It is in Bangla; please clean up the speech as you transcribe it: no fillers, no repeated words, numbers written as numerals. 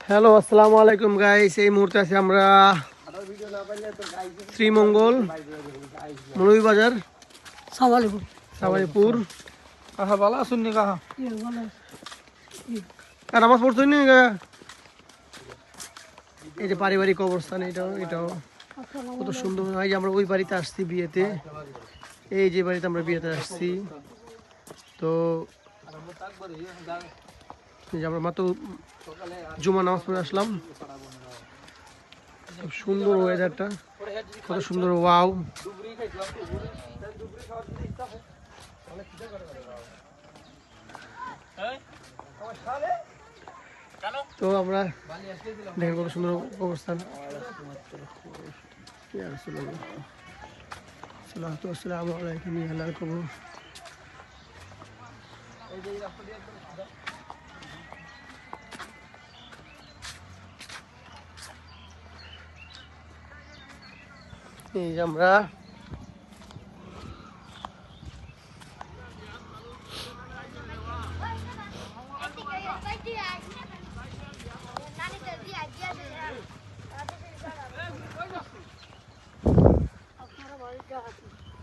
হ্যালো, আসসালামু আলাইকুম গাইস। এই মুহূর্তে আছি আমরা শ্রীমঙ্গল মৌলভীবাজার সালামালাইকুম। সাবারিপুর। কাহা ভালো আছেন নি কাহা? নামাজ পড়ছেন নি? এই যে পারিবারিক অবস্থান, এটাও কত সুন্দর। এই যে আমরা ওই বাড়িতে আসছি বিয়েতে, এই যে বাড়িতে আমরা বিয়েতে আসছি। তো এই যে আমরা মাত্র জুমা নামাজ পড়ে আসলাম। খুব সুন্দর ওয়েদারটা, কত সুন্দর। ওয়াও, তো আমরা দেখেন কত সুন্দর অবস্থান। আসসালামু আলাইকুম ইয়া আল্লাহর কবুল। এই যে আমরা